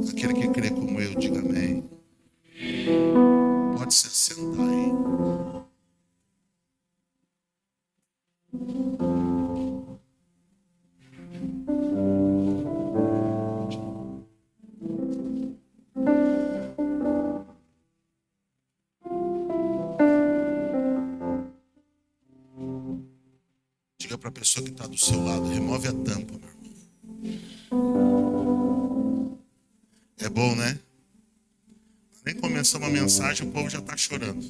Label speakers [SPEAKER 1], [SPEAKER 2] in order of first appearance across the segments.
[SPEAKER 1] Aquele que crê como eu, diga amém. Pode se assentar aí. Diga para a pessoa que está do seu lado, remove a tampa, meu irmão. É bom, né? Nem começamos a mensagem, o povo já está chorando.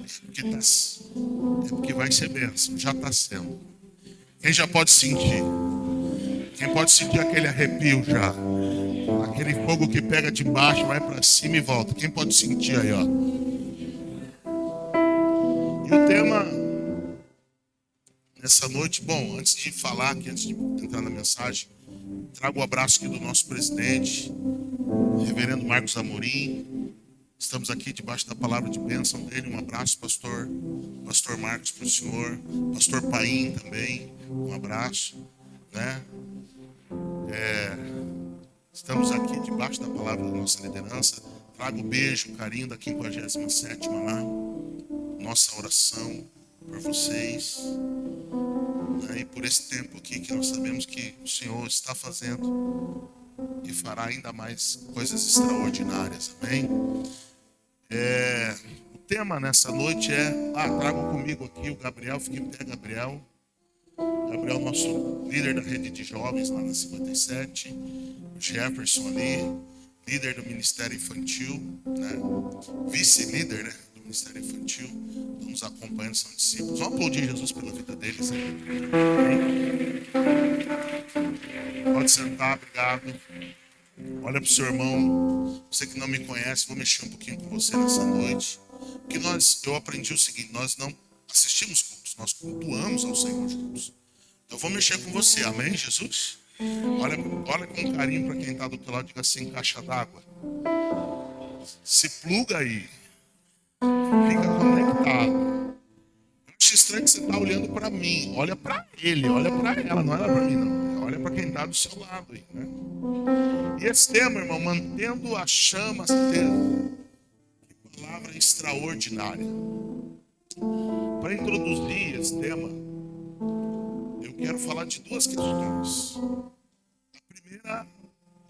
[SPEAKER 1] É porque vai ser bênção, já está sendo. Quem já pode sentir? Quem pode sentir aquele arrepio já? Aquele fogo que pega de baixo, vai para cima e volta. Quem pode sentir aí, ó? E o tema nessa noite, bom, antes de falar aqui, antes de entrar na mensagem, trago o abraço aqui do nosso presidente, reverendo Marcos Amorim. Estamos aqui debaixo da palavra de bênção dele. Um abraço, pastor Marcos, para o senhor. Pastor Paim também, um abraço, né? Estamos aqui debaixo da palavra da nossa liderança. Trago um beijo, um carinho da 57ª lá. Nossa oração por vocês, né? E por esse tempo aqui que nós sabemos que o Senhor está fazendo e fará ainda mais coisas extraordinárias, amém? O tema nessa noite é, trago comigo aqui o Gabriel, fique em pé, Gabriel, nosso líder da rede de jovens lá na 57, o Jefferson ali, líder do Ministério Infantil, né? Vice-líder, né, do Ministério Infantil, estão nos acompanhando, são discípulos. Vamos aplaudir Jesus pela vida deles, né? Pode sentar, obrigado. Olha para o seu irmão, você que não me conhece, vou mexer um pouquinho com você nessa noite. Porque eu aprendi o seguinte, nós não assistimos cultos, nós cultuamos ao Senhor Jesus. Então eu vou mexer com você, amém, Jesus? Olha com carinho para quem está do teu lado, diga assim, caixa d'água. Se pluga aí, fica conectado. Eu acho estranho que você está olhando para mim, olha para ele, olha para ela, não olha para mim não, olha para quem está do seu lado aí, né? E esse tema, irmão, mantendo a chama acesa. Que palavra extraordinária. Para introduzir esse tema, eu quero falar de duas questões. A primeira,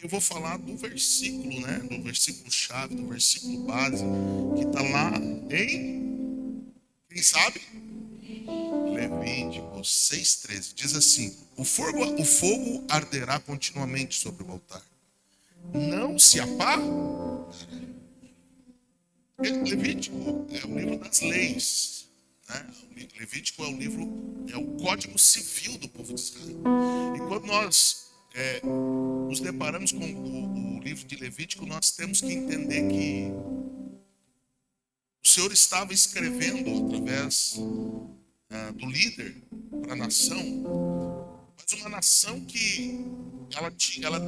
[SPEAKER 1] eu vou falar do versículo, né? Do versículo-chave, do versículo base, que está lá em, quem sabe? Levítico 6,13. Diz assim, o fogo arderá continuamente sobre o altar. Não se apaga. Levítico é o livro das leis, né? Levítico é o código civil do povo de Israel. E quando nós nos deparamos com o livro de Levítico, nós temos que entender que o Senhor estava escrevendo através do líder para a nação, mas uma nação que ela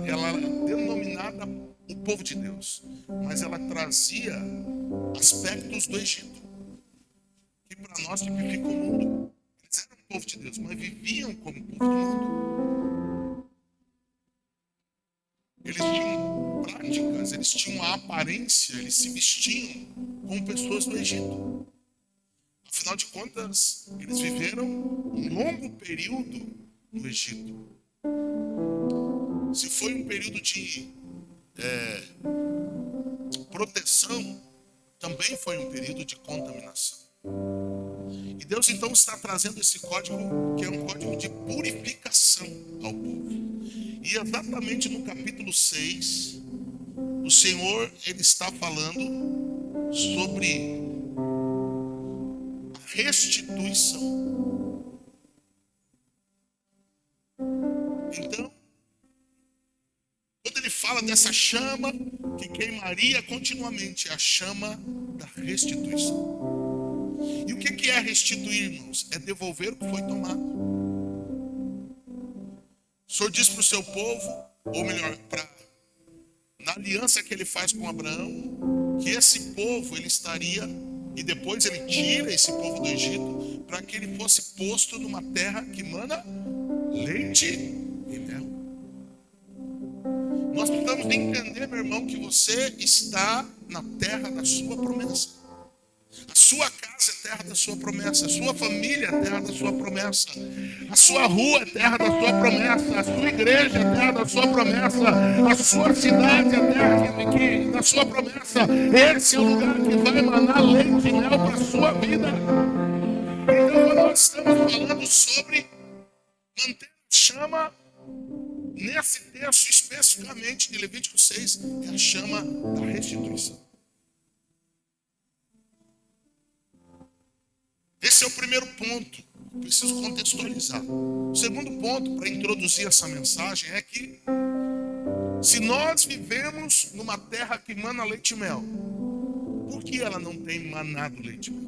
[SPEAKER 1] era denominada o povo de Deus, mas ela trazia aspectos do Egito, que para nós tipifica o mundo. Eles eram o povo de Deus, mas viviam como povo do mundo. Eles tinham práticas, eles tinham a aparência, eles se vestiam como pessoas do Egito. Afinal de contas, eles viveram um longo período no Egito. Se foi um período de proteção, também foi um período de contaminação. E Deus então está trazendo esse código, que é um código de purificação ao povo. E exatamente no capítulo 6, o Senhor ele está falando sobre a restituição. Então, quando ele fala dessa chama que queimaria continuamente, é a chama da restituição. E o que é restituir, irmãos? É devolver o que foi tomado. O Senhor diz para o seu povo, ou melhor, na aliança que ele faz com Abraão, que esse povo ele estaria, e depois ele tira esse povo do Egito, para que ele fosse posto numa terra que mana leite e mel. Nós precisamos entender, meu irmão, que você está na terra da sua promessa. A sua casa é terra da sua promessa. A sua família é terra da sua promessa. A sua rua é terra da sua promessa. A sua igreja é terra da sua promessa. A sua cidade é terra da sua promessa. Esse é o lugar que vai emanar leite e mel para a sua vida. Então, quando nós estamos falando sobre manter a chama, nesse texto especificamente de Levítico 6, é a chama da restituição. Esse é o primeiro ponto, preciso contextualizar. O segundo ponto para introduzir essa mensagem é que se nós vivemos numa terra que mana leite e mel, por que ela não tem manado leite e mel?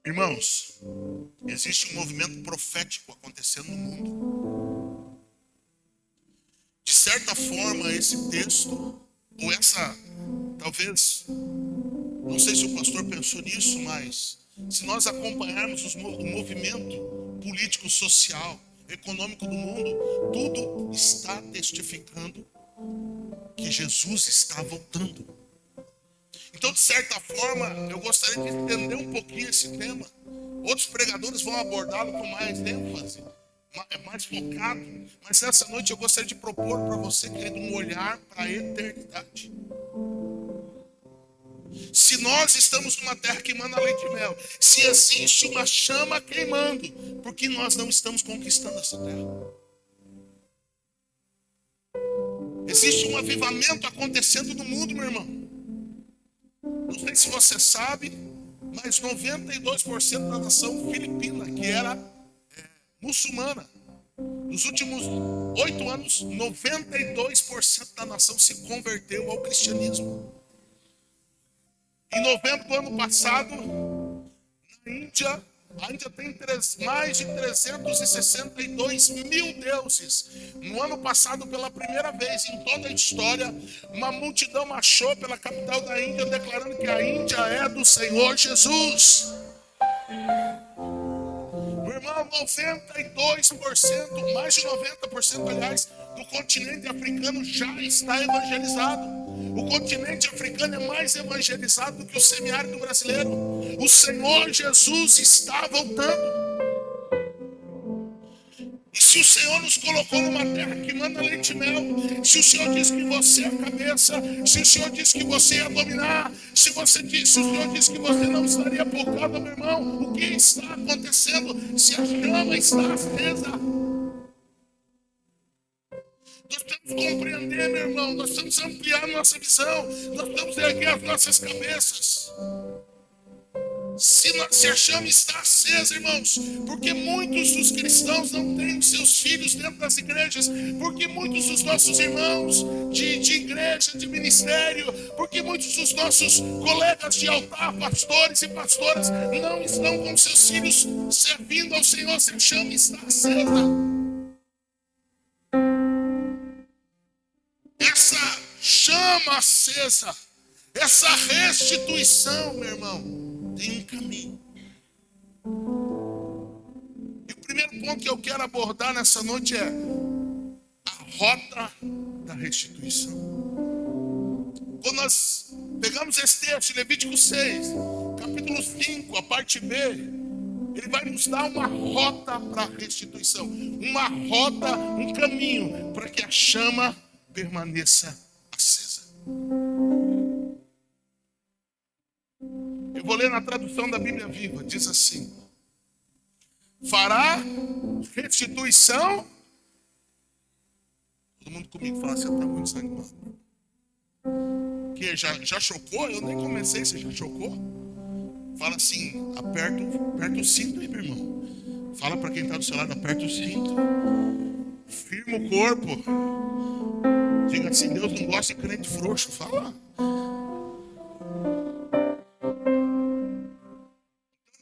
[SPEAKER 1] Irmãos, existe um movimento profético acontecendo no mundo. De certa forma, esse texto, ou essa, talvez, não sei se o pastor pensou nisso, mas se nós acompanharmos o movimento político, social, econômico do mundo, tudo está testificando que Jesus está voltando. Então, de certa forma, eu gostaria de estender um pouquinho esse tema. Outros pregadores vão abordá-lo com mais ênfase, mais focado. Mas nessa noite eu gostaria de propor para você, querido, um olhar para a eternidade. Se nós estamos numa terra que manda leite e mel, se existe uma chama queimando, por que nós não estamos conquistando essa terra? Existe um avivamento acontecendo no mundo, meu irmão. Não sei se você sabe, mas 92% da nação filipina, que era muçulmana, nos últimos 8 anos, 92% da nação se converteu ao cristianismo. Em novembro do ano passado, na Índia, a Índia tem mais de 362 mil deuses. No ano passado, pela primeira vez em toda a história, uma multidão marchou pela capital da Índia, declarando que a Índia é do Senhor Jesus. Meu irmão, 92%, mais de 90%, aliás, do continente africano já está evangelizado. O continente africano é mais evangelizado do que o semiárido brasileiro. O Senhor Jesus está voltando. E se o Senhor nos colocou numa terra que manda leite e mel, se o Senhor diz que você é a cabeça, se o Senhor diz que você ia dominar, se o Senhor diz que você não estaria por causa, meu irmão, o que está acontecendo? Se a chama está acesa, nós temos que compreender, meu irmão, nós temos que ampliar nossa visão, nós temos que erguer as nossas cabeças. Se a chama está acesa, irmãos, porque muitos dos cristãos não têm os seus filhos dentro das igrejas, porque muitos dos nossos irmãos de igreja, de ministério, porque muitos dos nossos colegas de altar, pastores e pastoras, não estão com seus filhos servindo ao Senhor, se a chama está acesa. Essa chama acesa, essa restituição, meu irmão, tem um caminho. E o primeiro ponto que eu quero abordar nessa noite é a rota da restituição. Quando nós pegamos esse texto, Levítico 6, capítulo 5, a parte B, ele vai nos dar uma rota para a restituição, uma rota, um caminho para que a chama permaneça acesa. Eu vou ler na tradução da Bíblia Viva, diz assim: fará restituição. Todo mundo comigo fala, você está muito desanimado. Que já chocou? Eu nem comecei, você já chocou? Fala assim, aperta o cinto aí, meu irmão. Fala para quem está do seu lado, aperta o cinto. Firma o corpo. Diga assim, Deus não gosta de crente frouxo. Fala.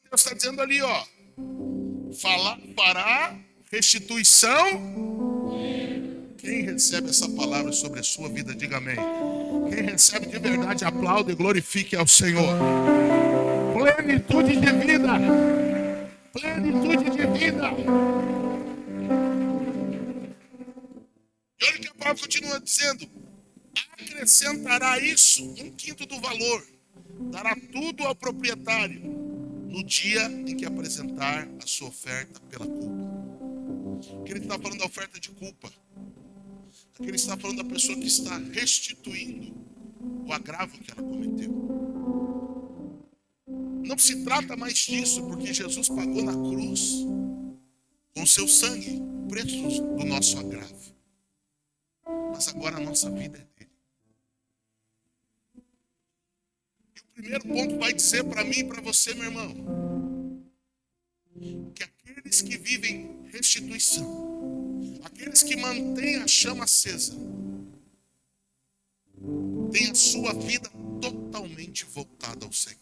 [SPEAKER 1] Deus está dizendo ali, ó. Fará restituição. Quem recebe essa palavra sobre a sua vida, diga amém. Quem recebe de verdade, aplaude e glorifique ao Senhor. plenitude de vida. Plenitude de vida. E olha o que a palavra continua dizendo. Acrescentará isso 1/5 do valor. Dará tudo ao proprietário no dia em que apresentar a sua oferta pela culpa. Aqui ele está falando da oferta de culpa. Aqui ele está falando da pessoa que está restituindo o agravo que ela cometeu. Não se trata mais disso, porque Jesus pagou na cruz com seu sangue o preço do nosso agravo. Mas agora a nossa vida é dele. E o primeiro ponto vai dizer para mim e para você, meu irmão, que aqueles que vivem restituição, aqueles que mantêm a chama acesa, têm a sua vida totalmente voltada ao Senhor.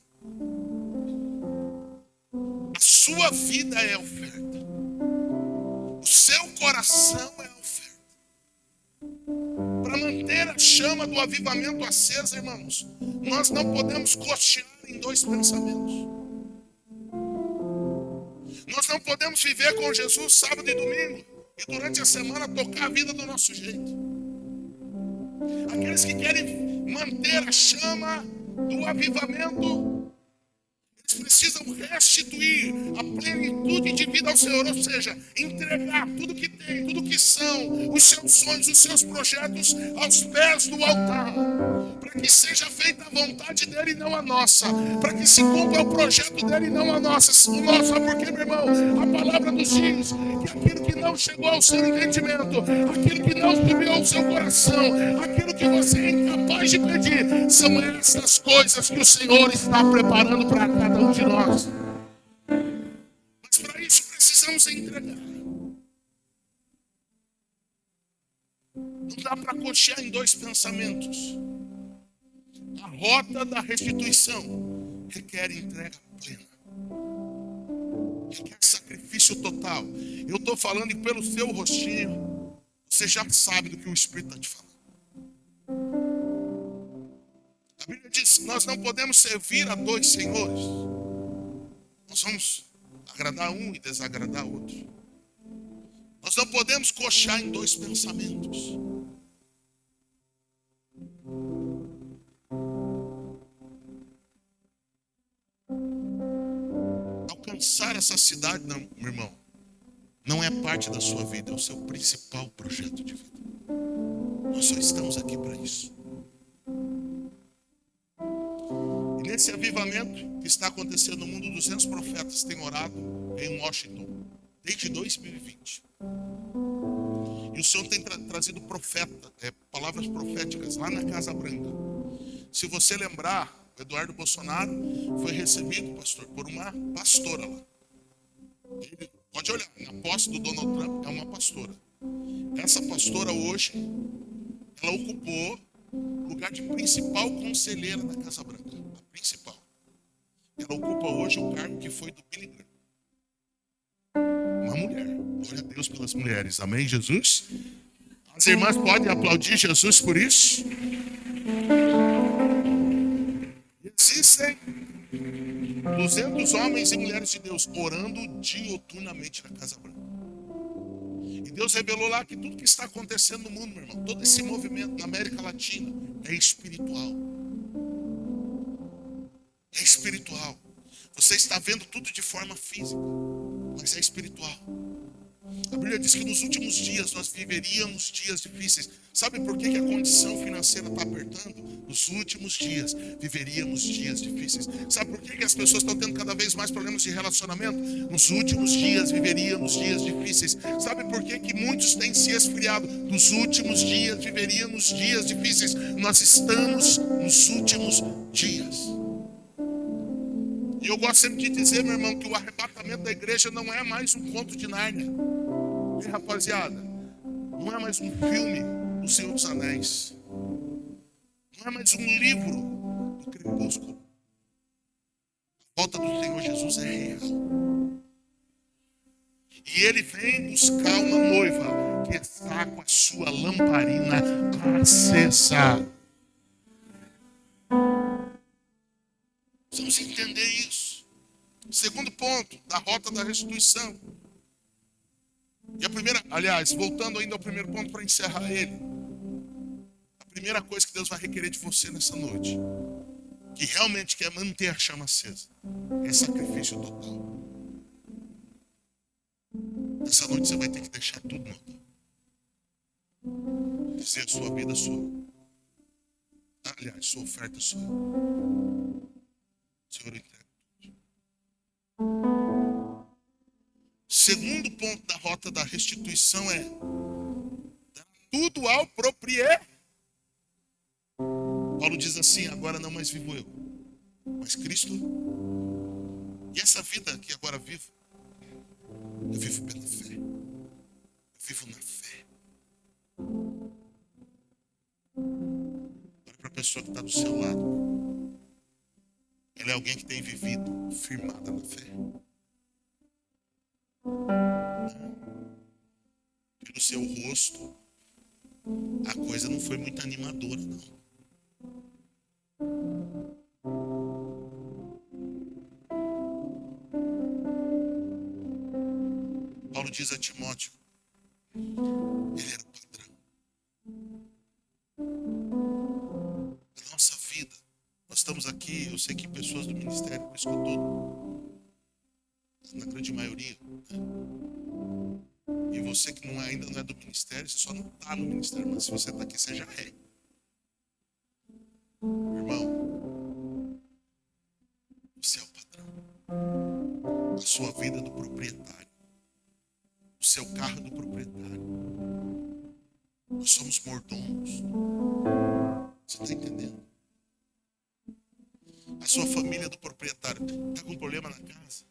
[SPEAKER 1] A sua vida é oferta. O seu coração é oferta. Para manter a chama do avivamento acesa, irmãos, nós não podemos cochear em dois pensamentos. Nós não podemos viver com Jesus sábado e domingo e durante a semana tocar a vida do nosso jeito. Aqueles que querem manter a chama do avivamento, eles precisam restituir a plenitude de vida ao Senhor, ou seja, entregar tudo que tem, tudo que são, os seus sonhos, os seus projetos aos pés do altar, para que seja feita a vontade dele e não a nossa, para que se cumpra o projeto dele e não a nossa. Nossa, porque, meu irmão, a palavra nos diz que aquilo que não chegou ao seu entendimento, aquilo que não subiu ao seu coração, aquilo que você é incapaz de pedir, são essas coisas que o Senhor está preparando para cada um de nós. Mas para isso precisamos entregar. Não dá para cochear em dois pensamentos. A rota da restituição requer entrega plena. Requer sacrifício total. Eu estou falando e pelo seu rostinho, você já sabe do que o Espírito está te falando. A Bíblia diz que nós não podemos servir a dois senhores. Nós vamos agradar um e desagradar outro. Nós não podemos cochear em dois pensamentos. Alcançar essa cidade, não, meu irmão, não é parte da sua vida, é o seu principal projeto de vida. Nós só estamos aqui para isso. E nesse avivamento que está acontecendo no mundo, 200 profetas têm orado em Washington desde 2020. E o Senhor tem trazido palavras proféticas lá na Casa Branca. Se você lembrar, o Eduardo Bolsonaro foi recebido, pastor, por uma pastora lá. Ele, pode olhar, na posse do Donald Trump é uma pastora. Essa pastora hoje, ela ocupou o lugar de principal conselheira da Casa Branca. A principal. Ela ocupa hoje o cargo que foi do Billy Graham. Uma mulher. Glória a Deus pelas mulheres. Amém, Jesus? As irmãs podem aplaudir Jesus por isso? E existem 200 homens e mulheres de Deus orando diuturnamente na Casa Branca. E Deus revelou lá que tudo que está acontecendo no mundo, meu irmão, todo esse movimento na América Latina é espiritual. É espiritual. Você está vendo tudo de forma física, mas é espiritual. A Bíblia diz que nos últimos dias nós viveríamos dias difíceis. Sabe por que a condição financeira está apertando? Nos últimos dias viveríamos dias difíceis. Sabe por que as pessoas estão tendo cada vez mais problemas de relacionamento? Nos últimos dias viveríamos dias difíceis. Sabe por que muitos têm se esfriado? Nos últimos dias viveríamos dias difíceis. Nós estamos nos últimos dias. E eu gosto sempre de dizer, meu irmão, que o arrebatamento da igreja não é mais um conto de Nárnia. E, rapaziada, não é mais um filme do Senhor dos Anéis. Não é mais um livro do Crepúsculo. A volta do Senhor Jesus é real. E ele vem buscar uma noiva que está com a sua lamparina acesa. Precisamos entender isso. Segundo ponto, da rota da restituição. E a primeira, aliás, voltando ainda ao primeiro ponto para encerrar ele. A primeira coisa que Deus vai requerer de você nessa noite, que realmente quer manter a chama acesa, é sacrifício total. Nessa noite você vai ter que deixar tudo no altar. Dizer a sua vida sua. Aliás, sua oferta sua. Senhor, eu entrego tudo. Segundo ponto da rota da restituição é dar tudo ao proprietário. Paulo diz assim: agora não mais vivo eu, mas Cristo. E essa vida que agora vivo, eu vivo pela fé. Eu vivo na fé. Olha para a pessoa que está do seu lado. Ela é alguém que tem vivido firmada na fé. Pelo seu rosto, a coisa não foi muito animadora, não. Paulo diz a Timóteo, ele era o padrão. A nossa vida, nós estamos aqui, eu sei que pessoas do ministério, por isso que eu estou, na grande maioria, né? E você que ainda não é do ministério, você só não está no ministério, mas se você está aqui, você já é. Irmão, você é o padrão. A sua vida é do proprietário. O seu carro é do proprietário. Nós somos mordomos. Você está entendendo? A sua família é do proprietário. Está com problema na casa?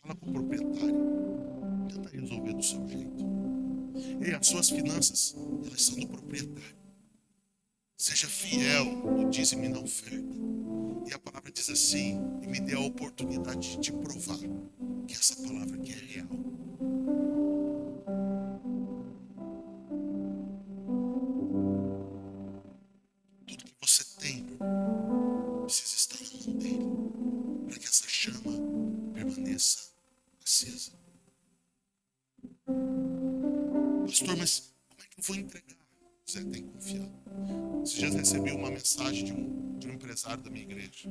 [SPEAKER 1] Fala com o proprietário. Tenta resolver do seu jeito. E as suas finanças, elas são do proprietário. Seja fiel no dízimo e na oferta. E a palavra diz assim, e me dê a oportunidade de te provar que essa palavra aqui é real. Tudo que você tem precisa estar na mão dele, para que essa chama permaneça acesa. Pastor, mas como é que eu vou entregar? Você tem que confiar. Esses dias recebi uma mensagem de um empresário da minha igreja.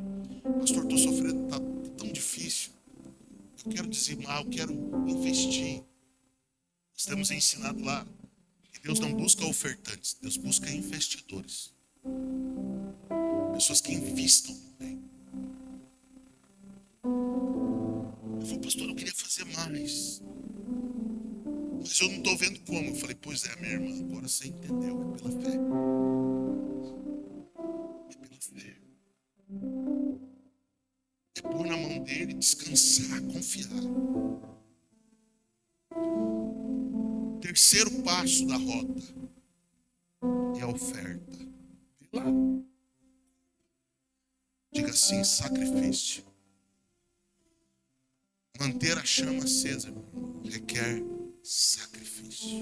[SPEAKER 1] Pastor, estou sofrendo, está tão difícil. Eu quero dizimar, eu quero investir. Nós temos ensinado lá que Deus não busca ofertantes, Deus busca investidores. Pessoas que investam no reino. Eu falei, pastor, eu queria fazer mais. Mas eu não estou vendo como. Eu falei, pois é, minha irmã, agora você entendeu, é pela fé. É pela fé. É pôr na mão dele, descansar, confiar. Terceiro passo da rota é a oferta. Vê lá. Diga assim, sacrifício. Manter a chama acesa requer sacrifício.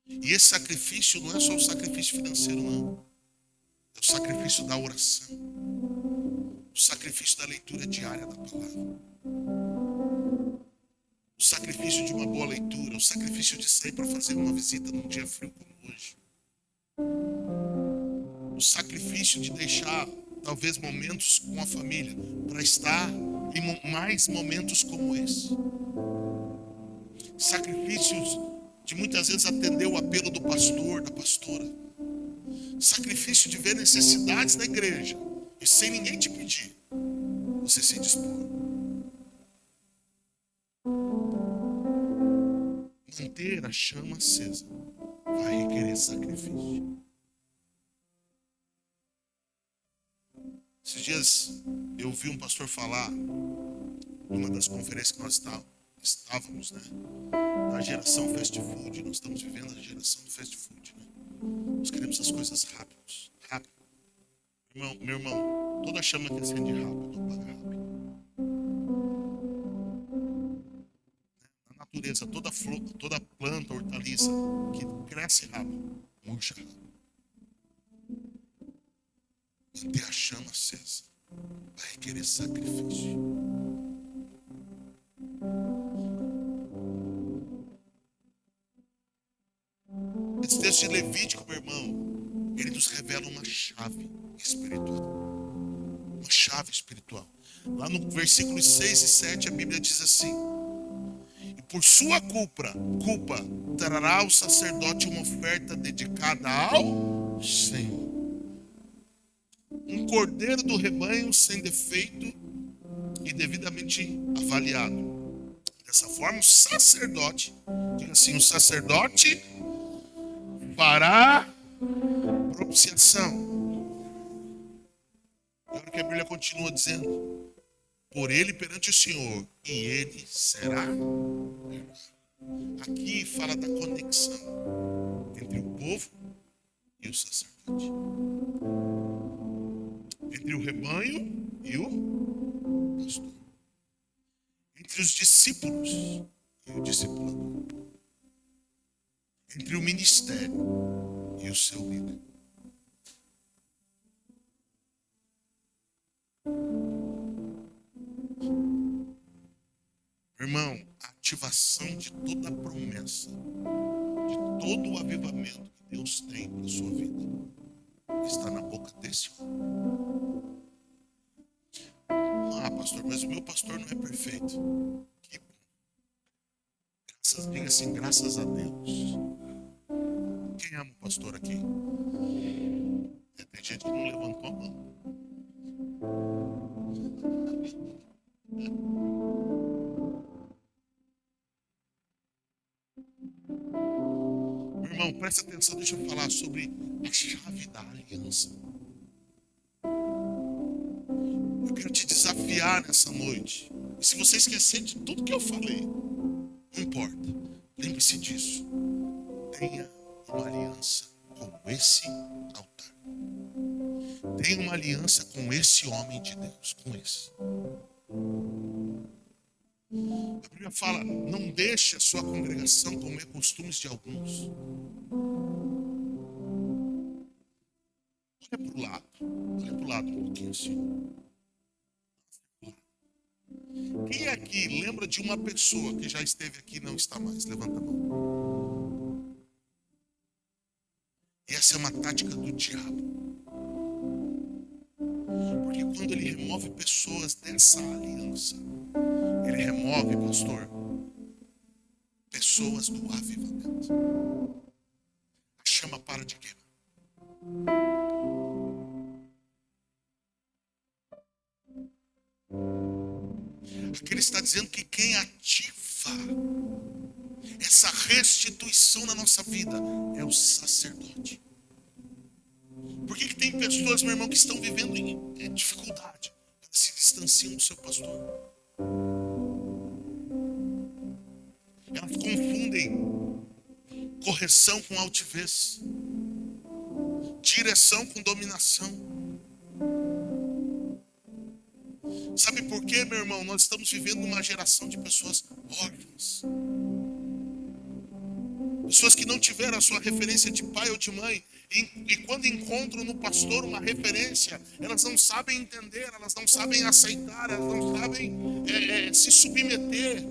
[SPEAKER 1] E esse sacrifício não é só o sacrifício financeiro, não. É o sacrifício da oração. O sacrifício da leitura diária da palavra. O sacrifício de uma boa leitura. O sacrifício de sair para fazer uma visita num dia frio como hoje. O sacrifício de deixar, talvez, momentos com a família para estar em mais momentos como esse. Sacrifícios de muitas vezes atender o apelo do pastor, da pastora. Sacrifício de ver necessidades na igreja e sem ninguém te pedir, você se dispor. Manter a chama acesa vai requerer sacrifício. Esses dias eu ouvi um pastor falar numa das conferências que nós estávamos, né? Da geração fast food. Nós estamos vivendo a geração do fast food, né? Nós queremos as coisas rápido. Meu irmão, toda chama que acende rápido, apaga rápido. Na natureza, toda flor, toda planta, hortaliça que cresce rápido, murcha rápido. Manter a chama acesa vai requerer de sacrifício. Esse texto de Levítico, meu irmão, ele nos revela uma chave espiritual. Uma chave espiritual. Lá no versículos 6 e 7 a Bíblia diz assim: e por sua culpa trará o sacerdote uma oferta dedicada ao Senhor. Um cordeiro do rebanho sem defeito e devidamente avaliado. Dessa forma, o sacerdote, diga assim, o sacerdote fará propiciação. Olha o que a Bíblia continua dizendo: por ele perante o Senhor, e ele será perdoado. Aqui fala da conexão entre o povo e o sacerdote, entre o rebanho e o pastor, entre os discípulos e o discipulador, entre o ministério e o seu líder. Irmão, a ativação de toda a promessa, de todo o avivamento que Deus tem para a sua vida, está na boca desse homem. Ah, pastor, mas o meu pastor não é perfeito. Que bom. Diga assim, graças a Deus. Quem ama o pastor aqui? Tem gente que não levantou a mão. Meu irmão, presta atenção, deixa eu falar sobre a chave da aliança. Eu quero te desafiar nessa noite. E se você esquecer de tudo que eu falei, não importa. Lembre-se disso. Tenha uma aliança com esse altar. Tenha uma aliança com esse homem de Deus, com esse. A Bíblia fala, não deixe a sua congregação comer costumes de alguns. Olha para o lado um pouquinho assim. Quem aqui lembra de uma pessoa que já esteve aqui e não está mais? Levanta a mão. E essa é uma tática do diabo. Porque quando ele remove pessoas dessa aliança, ele remove, pastor, pessoas do avivamento. A chama para de queimar. Aqui ele está dizendo que quem ativa essa restituição na nossa vida é o sacerdote. Por que tem pessoas, meu irmão, que estão vivendo em dificuldade? Elas se distanciam do seu pastor. Elas confundem correção com altivez, direção com dominação. Sabe por quê, meu irmão? Nós estamos vivendo uma geração de pessoas órfãs. Pessoas que não tiveram a sua referência de pai ou de mãe. E quando encontram no pastor uma referência, elas não sabem entender, elas não sabem aceitar, elas não sabem se submeter.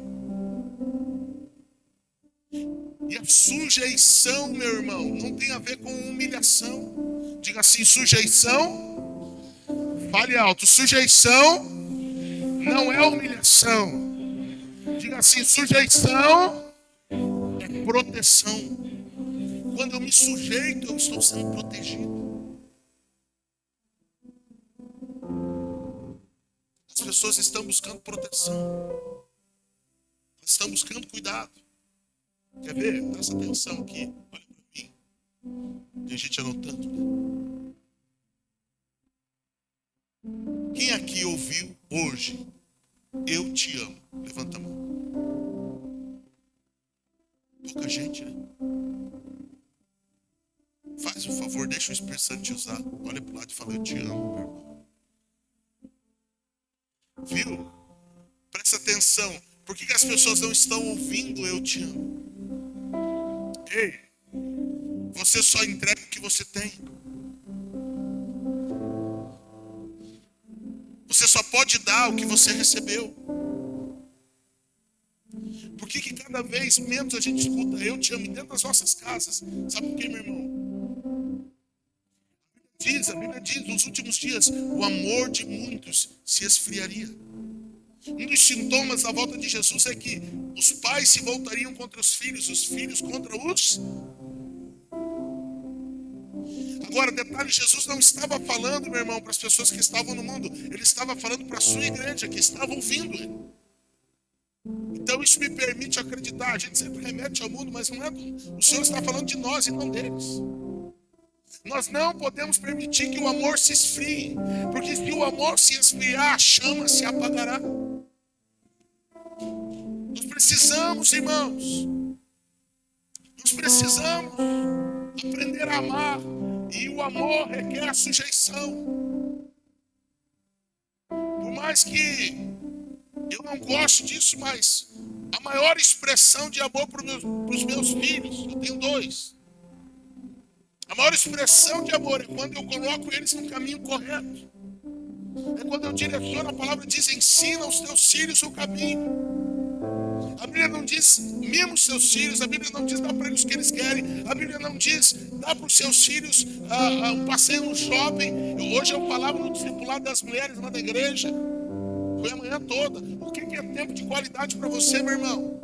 [SPEAKER 1] E a sujeição, meu irmão, não tem a ver com humilhação. Diga assim, sujeição. Fale alto, sujeição não é humilhação. Diga assim, sujeição é proteção. Quando eu me sujeito, eu estou sendo protegido. As pessoas estão buscando proteção. Elas estão buscando cuidado. Quer ver? Presta atenção aqui. Olha para mim. Tem gente anotando, né? Quem aqui ouviu hoje? Eu te amo. Levanta a mão. Pouca gente, né? Faz o favor, deixa o Espírito Santo te usar. Olha para o lado e fala, eu te amo, meu irmão. Viu? Presta atenção. Por que as pessoas não estão ouvindo eu te amo? Ei, você só entrega o que você tem. Você só pode dar o que você recebeu. Por que cada vez menos a gente escuta eu te amo dentro das nossas casas? Sabe por quê, meu irmão? A Bíblia diz, nos últimos dias, o amor de muitos se esfriaria. Um dos sintomas da volta de Jesus é que os pais se voltariam contra os filhos contra os... Agora, detalhe, Jesus não estava falando, meu irmão, para as pessoas que estavam no mundo. Ele estava falando para a sua igreja, que estava ouvindo ele. Então isso me permite acreditar. A gente sempre remete ao mundo, mas não é. O Senhor está falando de nós e não deles. Nós não podemos permitir que o amor se esfrie, porque se o amor se esfriar, a chama se apagará. Nós precisamos, irmãos, nós precisamos aprender a amar, e o amor requer a sujeição. Por mais que eu não gosto disso, mas a maior expressão de amor para os meus filhos, eu tenho 2. A maior expressão de amor é quando eu coloco eles no caminho correto. É quando eu direciono, a palavra diz, ensina os teus filhos o caminho. A Bíblia não diz, mima os seus filhos. A Bíblia não diz, dá para eles o que eles querem. A Bíblia não diz, dá para os seus filhos um passeio no shopping. Hoje eu falava no discipulado das mulheres lá da igreja. Foi a manhã toda. O que é tempo de qualidade para você, meu irmão?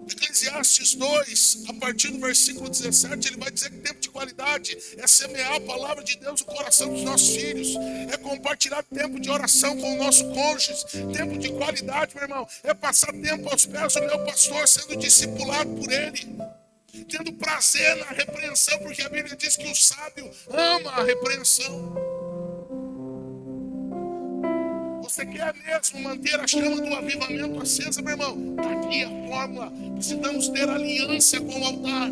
[SPEAKER 1] Eclesiastes 2, a partir do versículo 17, ele vai dizer que tempo de qualidade é semear a palavra de Deus no coração dos nossos filhos, é compartilhar tempo de oração com o nosso cônjuge. Tempo de qualidade, meu irmão, é passar tempo aos pés do meu pastor, sendo discipulado por ele, tendo prazer na repreensão, porque a Bíblia diz que o sábio ama a repreensão. Você quer mesmo manter a chama do avivamento acesa, meu irmão? Está aqui a fórmula. Precisamos ter aliança com o altar.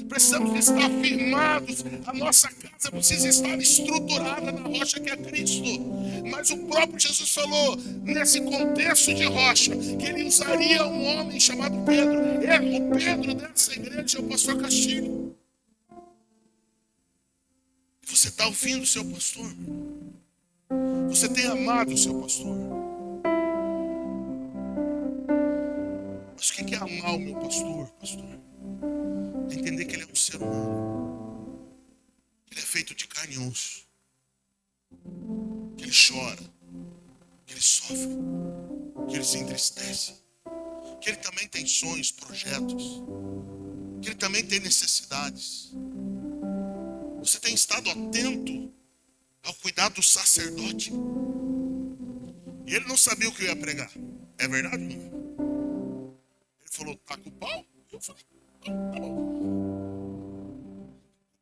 [SPEAKER 1] Precisamos estar firmados. A nossa casa precisa estar estruturada na rocha que é Cristo. Mas o próprio Jesus falou, nesse contexto de rocha, que ele usaria um homem chamado Pedro. O Pedro dessa igreja é o pastor Castilho. Você está ouvindo o seu pastor? Você tem amado o seu pastor? Mas o que é amar o meu pastor, pastor? É entender que ele é um ser humano. Ele é feito de carne e osso. Que ele chora. Que ele sofre. Que ele se entristece. Que ele também tem sonhos, projetos. Que ele também tem necessidades. Você tem estado atento ao cuidado do sacerdote. E ele não sabia o que eu ia pregar. É verdade ou não? Ele falou, tá com o pau? Eu falei, tá bom.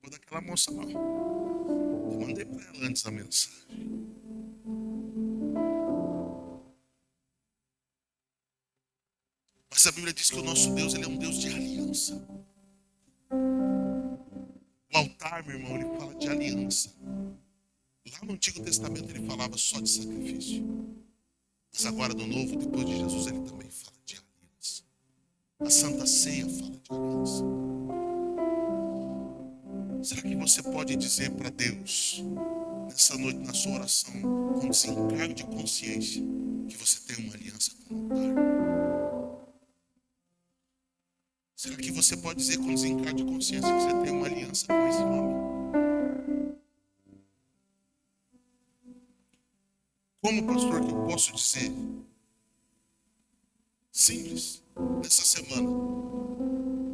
[SPEAKER 1] Vou daquela moça lá. Eu mandei para ela antes a mensagem. Mas a Bíblia diz que o nosso Deus, ele é um Deus de aliança. O altar, meu irmão, ele fala de aliança. Lá no Antigo Testamento ele falava só de sacrifício. Mas agora no Novo, depois de Jesus, ele também fala de aliança. A Santa Ceia fala de aliança. Será que você pode dizer para Deus, nessa noite, na sua oração, com desencargo de consciência, que você tem uma aliança com o altar? Será que você pode dizer com desencargo de consciência que você tem uma aliança com esse homem? Como, pastor, que eu posso dizer? Simples. Nessa semana,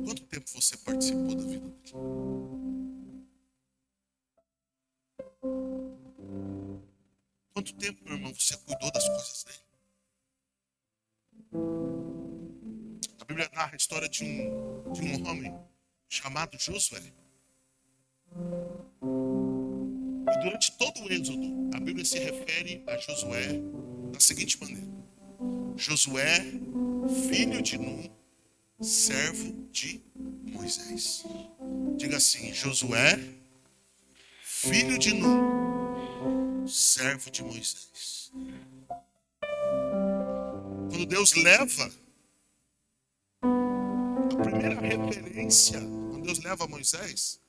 [SPEAKER 1] quanto tempo você participou da vida dele? Quanto tempo, meu irmão, você cuidou das coisas dele? A Bíblia narra a história de um homem chamado Josué. E durante todo o Êxodo, a Bíblia se refere a Josué da seguinte maneira: Josué, filho de Nun, servo de Moisés. Diga assim: Josué, filho de Nun, servo de Moisés. Quando Deus leva a primeira referência, quando Deus leva Moisés,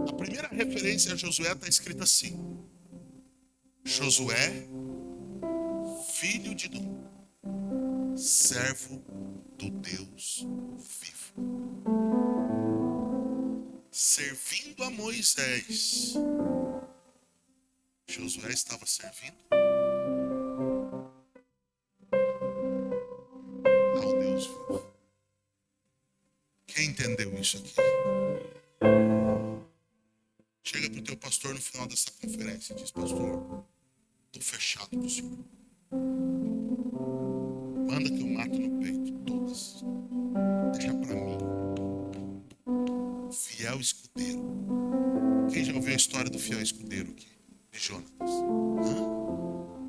[SPEAKER 1] a primeira referência a Josué está escrita assim: Josué, filho de Nun, servo do Deus vivo, servindo a Moisés. Josué estava servindo ao Deus vivo. Quem entendeu isso aqui? Chega para o teu pastor no final dessa conferência e diz: pastor, estou fechado com o senhor. Manda que eu mato no peito todas. Deixa para mim. Fiel escudeiro. Quem já ouviu a história do fiel escudeiro aqui? De Jonatas.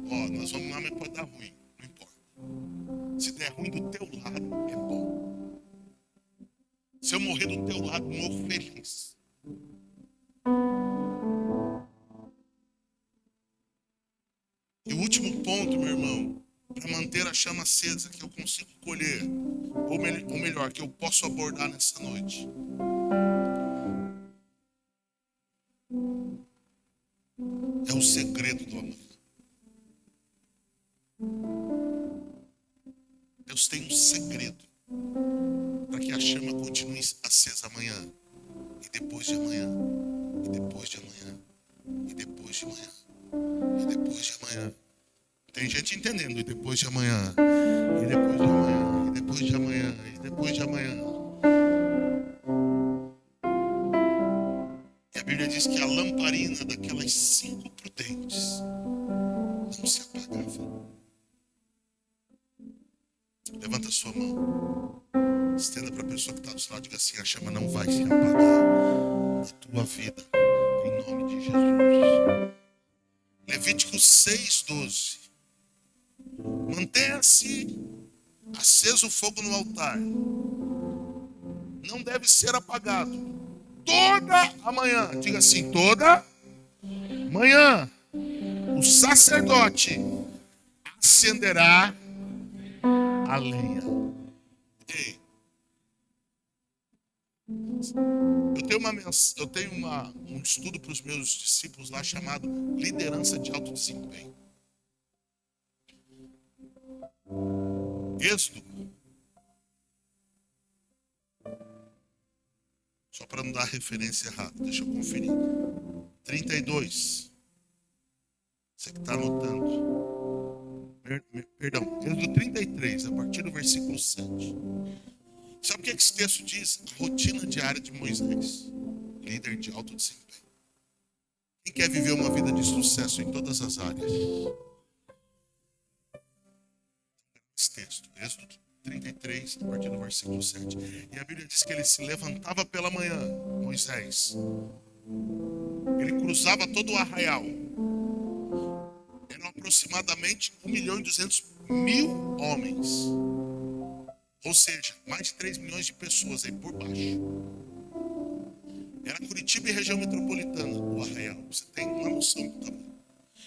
[SPEAKER 1] Ó, nós vamos lá, mas pode dar ruim. Não importa. Se der ruim do teu lado, é bom. Se eu morrer do teu lado, morro feliz. E o último ponto, meu irmão, para manter a chama acesa, que eu consigo colher, ou melhor, que eu posso abordar nessa noite. É o segredo do amanhã. Deus tem um segredo para que a chama continue acesa amanhã, e depois de amanhã, e depois de amanhã, e depois de amanhã, e depois de amanhã. Tem gente entendendo, e depois de amanhã, e depois de amanhã, e depois de amanhã, e depois de amanhã. E a Bíblia diz que a lamparina daquelas 5 prudentes não se apagava. Levanta a sua mão. Estenda para a pessoa que está do seu lado e diga assim: a chama não vai se apagar na tua vida, em nome de Jesus. Levítico 6:12. Mantenha-se aceso o fogo no altar. Não deve ser apagado toda a manhã. Diga assim: toda manhã o sacerdote acenderá a lenha. Ei, eu tenho um estudo para os meus discípulos lá chamado liderança de alto desempenho. Êxodo, só para não dar referência errada, deixa eu conferir. 32. Você que está anotando. Perdão, Êxodo 33, a partir do versículo 7. Sabe o que esse texto diz? A rotina diária de Moisés, líder de alto desempenho. Quem quer viver uma vida de sucesso em todas as áreas? Esse texto, Êxodo 33, a partir do versículo 7. E a Bíblia diz que ele se levantava pela manhã, Moisés. Ele cruzava todo o arraial. Eram aproximadamente 1.200.000 homens. Ou seja, mais de 3 milhões de pessoas aí por baixo. Era Curitiba e região metropolitana, o arraial. Você tem uma noção do tamanho.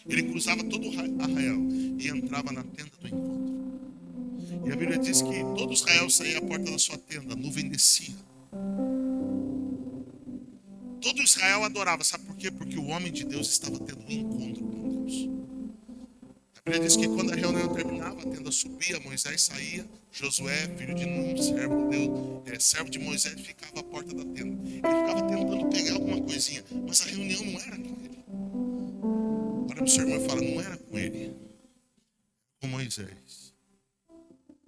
[SPEAKER 1] Ele cruzava todo o arraial e entrava na tenda do encontro. E a Bíblia diz que todo Israel saía à porta da sua tenda, a nuvem descia. Todo Israel adorava, sabe por quê? Porque o homem de Deus estava tendo um encontro com Deus. A Bíblia diz que quando a reunião terminava, a tenda subia, Moisés saía, Josué, filho de Nun, servo de Deus, servo de Moisés, ficava à porta da tenda. Ele ficava tentando pegar alguma coisinha, mas a reunião não era com ele. Olha para o seu irmão e fala: não era com ele, com Moisés.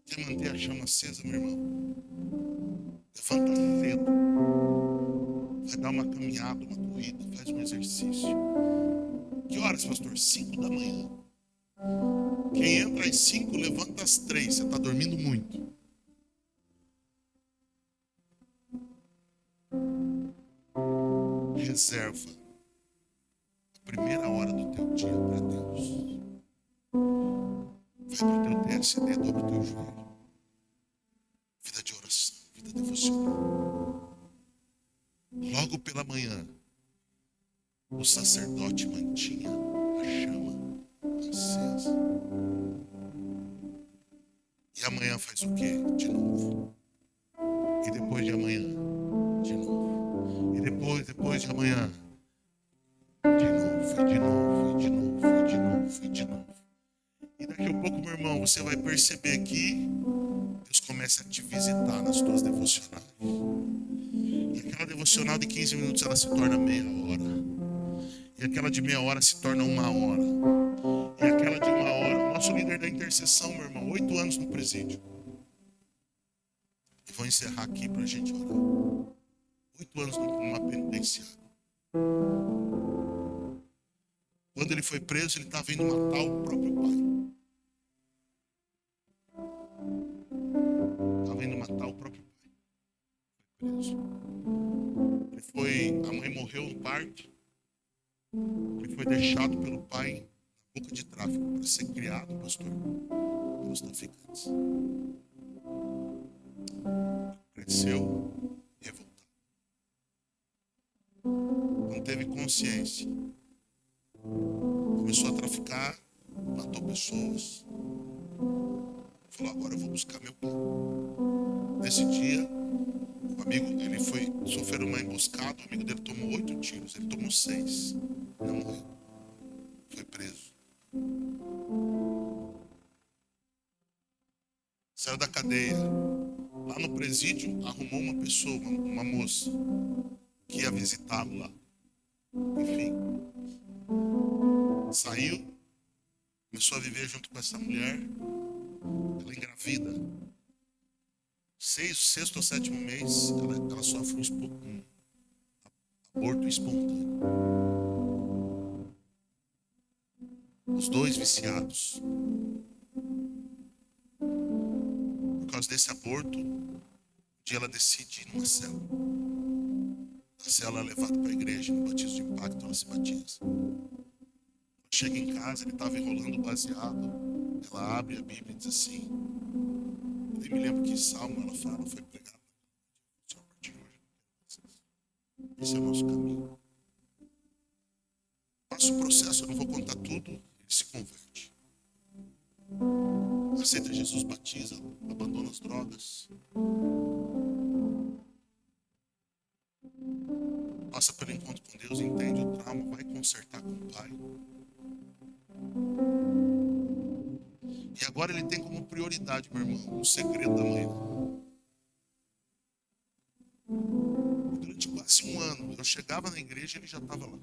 [SPEAKER 1] Quer manter a chama acesa, meu irmão? Levanta cedo. Vai dar uma caminhada, uma corrida, faz um exercício. Que horas, pastor? 5 da manhã. Quem entra às 5, levanta às 3. Você está dormindo muito. Reserva a primeira hora do teu dia para Deus. Vai para o teu TSD, dobra o teu joelho. Vida de oração, vida devocional. Logo pela manhã, o sacerdote mantinha a chama acesa. E amanhã faz o quê? De novo. E depois de amanhã, de novo. E depois de amanhã, de novo, e de novo, e de novo, e de novo. e de novo. E daqui a pouco, meu irmão, você vai perceber que Deus começa a te visitar nas tuas devocionais. E aquela devocional de 15 minutos, ela se torna meia hora. E aquela de meia hora se torna uma hora. E aquela de uma hora. Nosso líder da intercessão, meu irmão, 8 anos no presídio. E vou encerrar aqui pra gente orar. 8 anos numa penitenciária. Quando ele foi preso, ele estava indo matar o próprio pai. Estava indo matar o próprio pai. Foi preso. A mãe morreu no parto. Ele foi deixado pelo pai na boca de tráfico para ser criado, pastor, pelos traficantes. Cresceu revoltado. Não teve consciência. Começou a traficar, matou pessoas. Falou, agora eu vou buscar meu pai. Nesse dia, o amigo, ele foi sofrer uma emboscada, o amigo dele tomou 8 tiros, ele tomou 6. Não morreu. Foi preso. Saiu da cadeia. Lá no presídio, arrumou uma pessoa, uma moça, que ia visitá-lo lá. Enfim. Saiu, começou a viver junto com essa mulher. Ela engravida. Sexto ou sétimo mês, ela sofre um aborto espontâneo. Os dois viciados. Por causa desse aborto, um dia ela decide ir numa cela. A cela é levada para a igreja, no batismo de impacto, ela se batiza. Chega em casa, ele estava enrolando baseado. Ela abre a Bíblia e diz assim. Eu nem me lembro que salmo ela fala, foi pregado. A partir de hoje. Esse é o nosso caminho. Passa o processo, eu não vou contar tudo, ele se converte. Aceita Jesus, batiza, abandona as drogas. Passa pelo encontro com Deus, entende o trauma, vai consertar com o Pai. E agora ele tem como prioridade, meu irmão, o segredo da manhã. Durante quase um ano, eu chegava na igreja e ele já estava lá.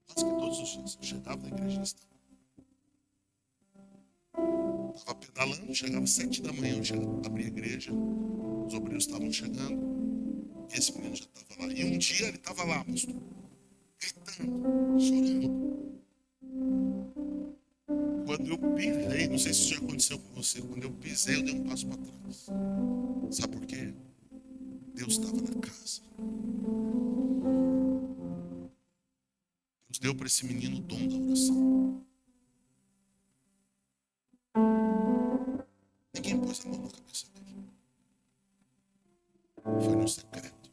[SPEAKER 1] Quase que todos os dias. Eu chegava na igreja e ele estava. Estava pedalando, chegava às 7 da manhã, eu abria a igreja, os obreiros estavam chegando, e esse menino já estava lá. E um dia ele estava lá, pastor, gritando, chorando. Quando eu pisei, não sei se isso já aconteceu com você, quando eu pisei, eu dei um passo para trás. Sabe por quê? Deus estava na casa. Deus deu para esse menino o dom da oração. Ninguém pôs a mão na cabeça dele. Foi no secreto.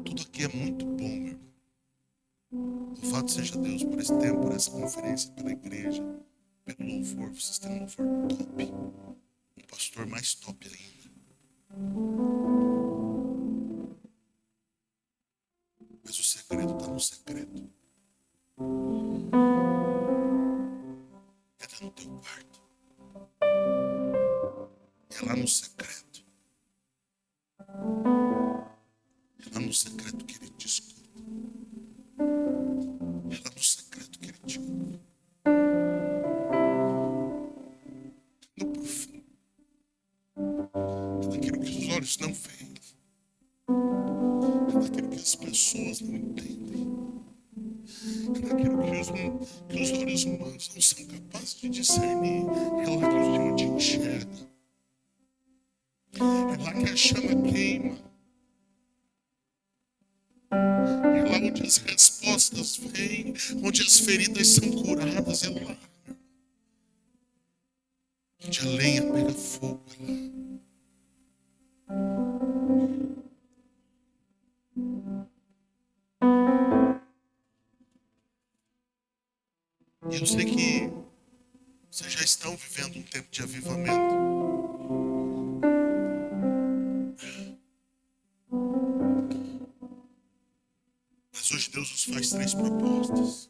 [SPEAKER 1] Tudo aqui é muito bom, meu irmão. Louvado seja Deus por esse tempo, por essa conferência, pela igreja, pelo louvor. Vocês têm um louvor top. Um pastor mais top ainda. Mas o segredo está no secreto. Entra no teu quarto. É lá no secreto. É lá no secreto que ele te escuta. É lá no secreto que ele te ouve. No profundo. É daquilo que os olhos não veem. É daquilo que as pessoas não entendem. É daquilo que os olhos humanos não são capazes de discernir. É lá que o Senhor te enxerga. É lá que a chama queima. É lá onde as respostas vêm, onde as feridas são curadas. É lá onde a lenha pega fogo. É lá. E eu sei que vocês já estão vivendo um tempo de avivamento. Mas 3 propostas.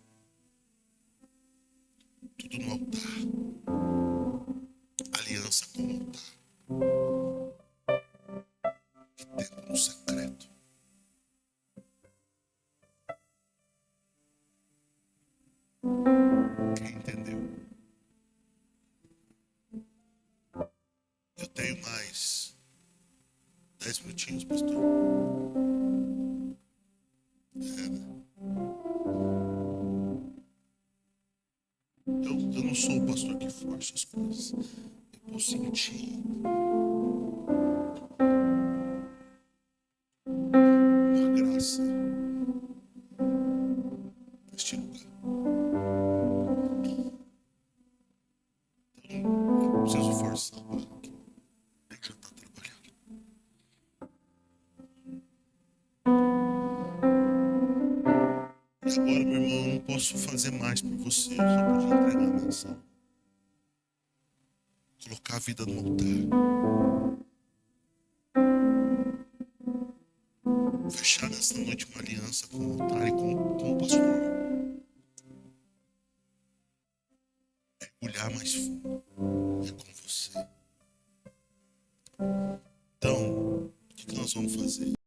[SPEAKER 1] Tudo no altar. Aliança com o altar. E tempo no secreto. Quem entendeu? Eu tenho mais 10 minutinhos, pastor. Eu não sou o pastor que força as coisas. Eu vou sentir uma graça neste lugar. Então, eu não preciso forçar a barra. Ele já está trabalhando. E agora, meu irmão, eu não posso fazer mais por você. Eu só podia entregar a mensagem. Colocar a vida no altar. Fechar nessa noite uma aliança com o altar e com o pastor. Mergulhar mais fundo. É com você. Então, o que nós vamos fazer?